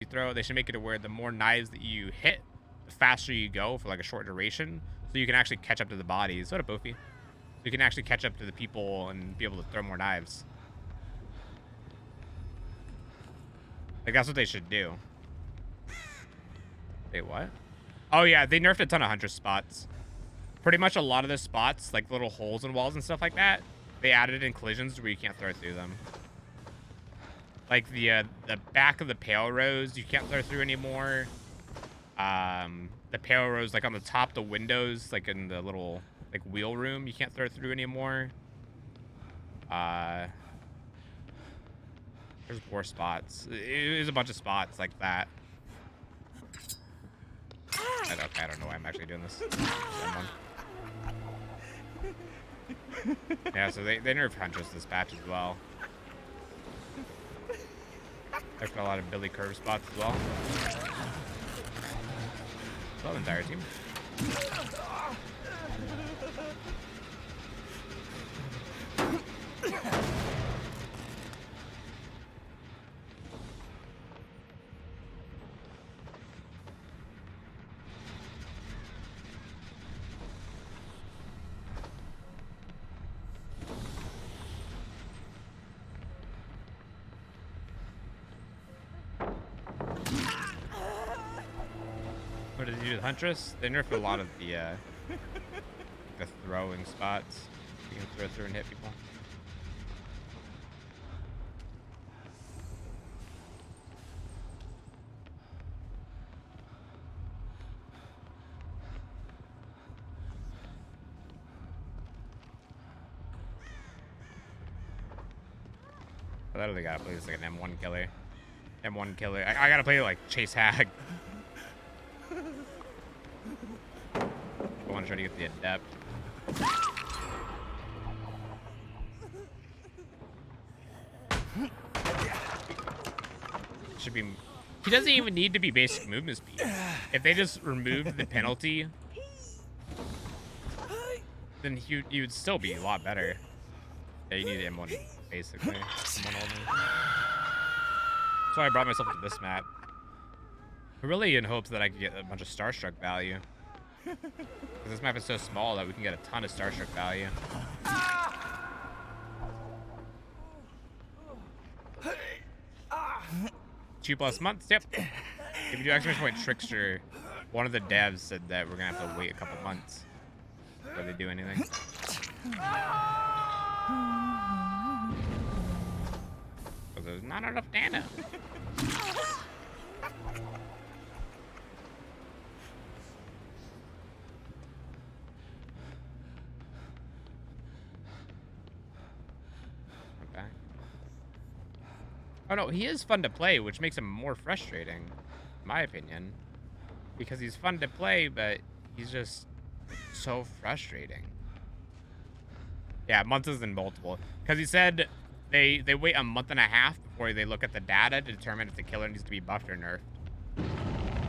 you throw, they should make it to where the more knives that you hit, the faster you go for like a short duration, so you can actually catch up to the bodies. What a boofy. So you can actually catch up to the people and be able to throw more knives. Like, that's what they should do. Wait, what? Oh yeah, they nerfed a ton of hunter spots. Pretty much a lot of the spots, like little holes in walls and stuff like that, they added in collisions where you can't throw through them. Like the back of the pale rose, you can't throw through anymore. The pale rose, like on the top, the windows, like in the little like wheel room, you can't throw through anymore. There's more spots. There's a bunch of spots like that. Okay, I don't know why I'm actually doing this. Yeah, so they nerfed hunters this patch as well. There's been a lot of Billy Curve spots as well. So the entire team. What did you do with Huntress? They nerfed a lot of the throwing spots. You can throw through and hit people. I literally gotta play this like an M1 killer. M1 killer. I gotta play like Chase Hag. I want to try to get the Adept. Should be. He doesn't even need to be basic movement speed. If they just removed the penalty, then he would still be a lot better. Yeah, you need M1 basically. M1 only. That's why I brought myself to this map. Really in hopes that I could get a bunch of Starstruck value. Because this map is so small that we can get a ton of Starstruck value. 2+ months, yep. If you do exclamation point Trickster, one of the devs said that we're gonna have to wait a couple months before they do anything. Because there's not enough nano. Oh no, he is fun to play, which makes him more frustrating, in my opinion. Because he's fun to play, but he's just so frustrating. Yeah, months isn't multiple. Because he said they wait a month and a half before they look at the data to determine if the killer needs to be buffed or nerfed.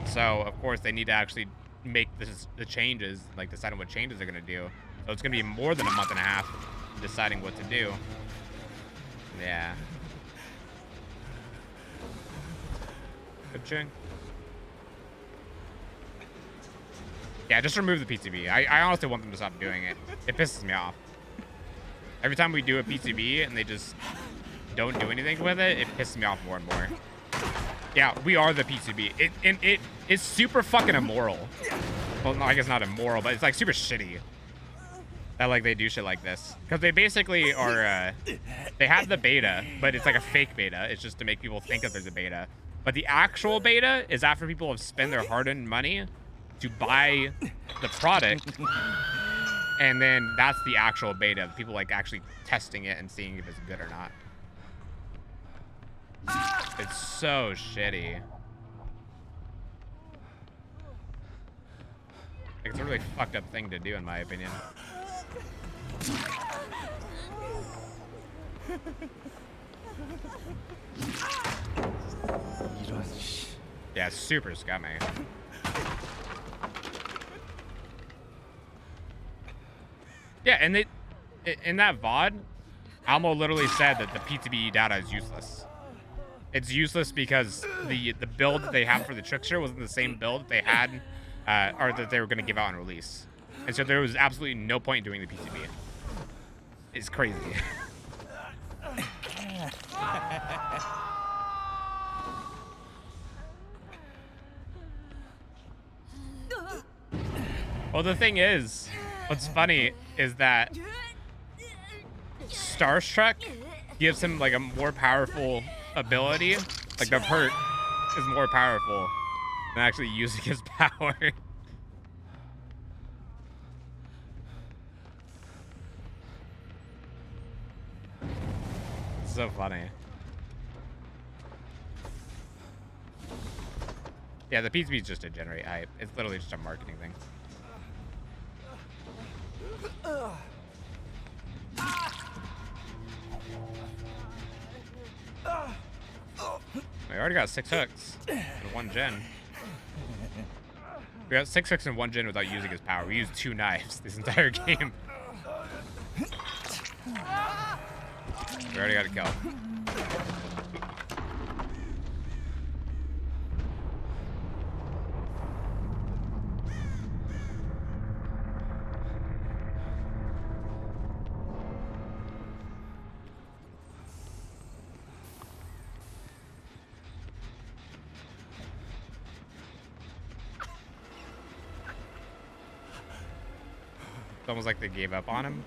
So, of course, they need to actually make the changes, like deciding what changes they're going to do. So it's going to be more than a month and a half deciding what to do. Yeah. Good ching. Yeah, just remove the PCB. I honestly want them to stop doing it. It pisses me off. Every time we do a PCB and they just don't do anything with it, it pisses me off more and more. Yeah, we are the PCB. It is super fucking immoral. Well, no, I guess not immoral, but it's like super shitty that like they do shit like this. Because they basically are, they have the beta, but it's like a fake beta. It's just to make people think that there's a beta. But the actual beta is after people have spent their hard-earned money to buy the product. And then that's the actual beta. People like actually testing it and seeing if it's good or not. It's so shitty. Like, it's a really fucked up thing to do, in my opinion. Yeah, super scummy. Yeah, and in that VOD, Almo literally said that the PTB data is useless. It's useless because the build that they have for the Trickster wasn't the same build that they had, or that they were going to give out on release. And so there was absolutely no point in doing the PCB. It's crazy. Well, the thing is, what's funny is that Starstruck gives him like a more powerful ability. Like the perk is more powerful than actually using his power. It's so funny. Yeah, the PCB is just to generate hype. It's literally just a marketing thing. We already got 6 hooks in 1 gen. We got 6 hooks in 1 gen without using his power. We used 2 knives this entire game. We already got a kill. It's almost like they gave up on him.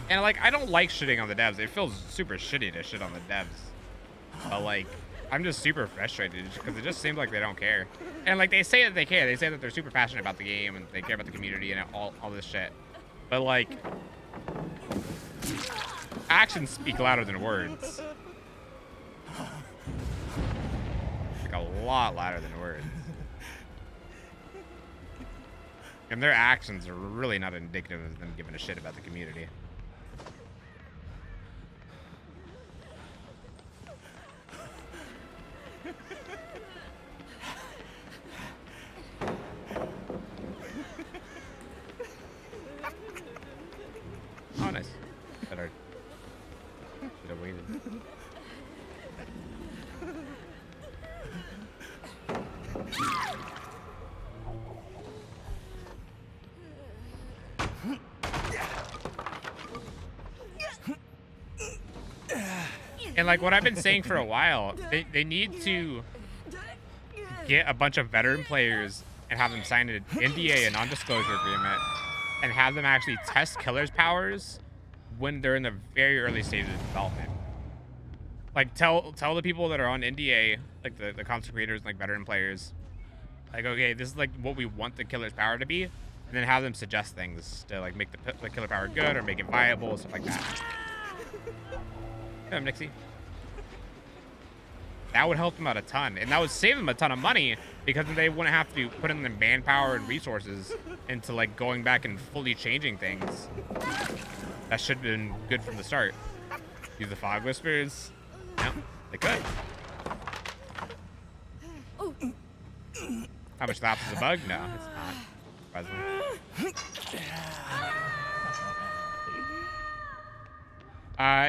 And like, I don't like shitting on the devs. It feels super shitty to shit on the devs. But like, I'm just super frustrated because it just seems like they don't care. And like, they say that they care. They say that they're super passionate about the game and they care about the community and all this shit. But like, actions speak louder than words. Like a lot louder than words. And their actions are really not indicative of them giving a shit about the community. Oh, nice. Better. Should have waited. And like what I've been saying for a while, they need to get a bunch of veteran players and have them sign an NDA, a non-disclosure agreement, and have them actually test killers' powers when they're in the very early stages of development. Like tell the people that are on NDA, like the content creators and like veteran players, like, okay, this is like what we want the killer's power to be, and then have them suggest things to like make the killer power good or make it viable, stuff like that. Nixie. That would help them out a ton, and that would save them a ton of money because they wouldn't have to put in the manpower and resources into like going back and fully changing things. That should have been good from the start. Use the fog whispers. No, they could. How much laps is a bug? No, it's not.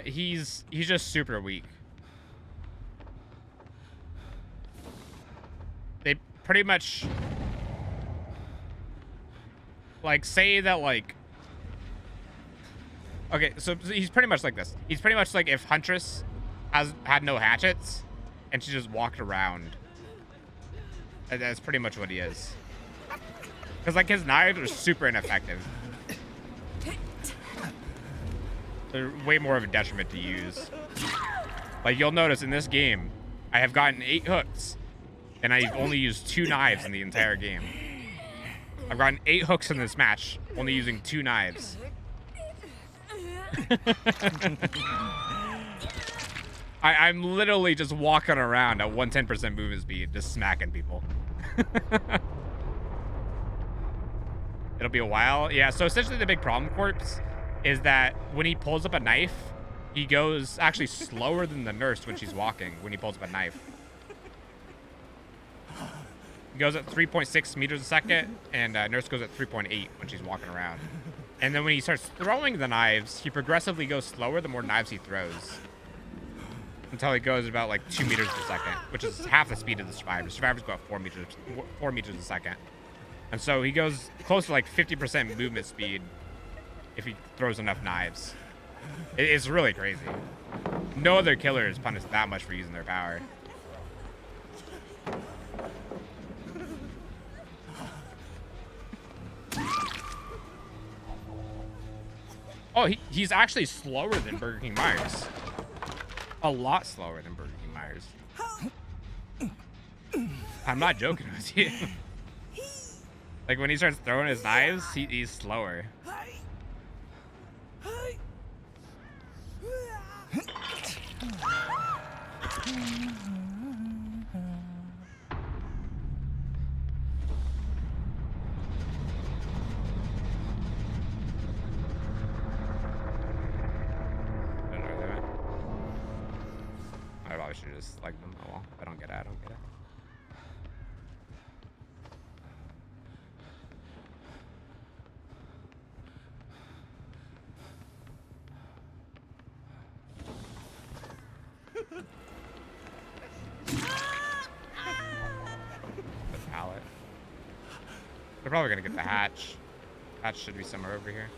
He's just super weak. They pretty much like say that like, okay, so he's pretty much like this. He's pretty much like if Huntress had no hatchets and she just walked around. That's pretty much what he is. Because like his knives are super ineffective. They're way more of a detriment to use. Like you'll notice in this game, I have gotten 8 hooks, and I've only used 2 knives in the entire game. I've gotten 8 hooks in this match, only using 2 knives. I'm literally just walking around at 110% movement speed, just smacking people. It'll be a while. Yeah, so essentially the big problem, Corpse, is that when he pulls up a knife, he goes actually slower than the nurse when she's walking when he pulls up a knife. He goes at 3.6 meters a second, and nurse goes at 3.8 when she's walking around. And then when he starts throwing the knives, he progressively goes slower the more knives he throws. Until he goes about like 2 meters per second, which is half the speed of the survivors. Survivors go at 4 meters a second. And so he goes close to like 50% movement speed if he throws enough knives. It's really crazy. No other killer is punished that much for using their power. Oh, he's actually slower than Burger King Myers. A lot slower than Burger King Myers. I'm not joking with you. Like when he starts throwing his knives, he's slower. I probably should just like them. Oh well, if I don't get it, I don't get it. The pallet. They're probably gonna get the hatch. Hatch should be somewhere over here.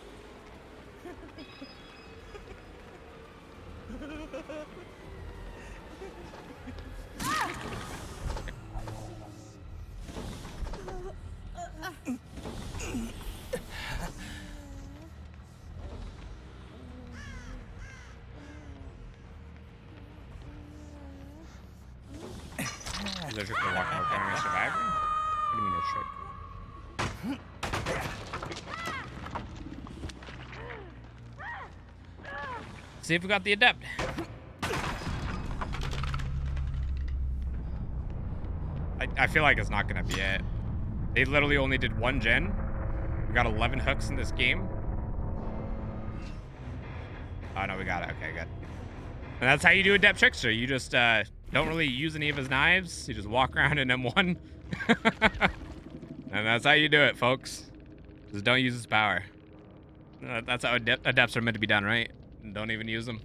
Is there a trick for walking over carrying a survivor? What do you mean a trick? See if we got the adept. I feel like it's not gonna be it. They literally only did one gen. We got 11 hooks in this game. Oh no, we got it. Okay, good. And that's how you do adept trickster. You just don't really use any of his knives. You just walk around in M1. And that's how you do it, folks. Just don't use his power. That's how adepts are meant to be done, right? Don't even use them.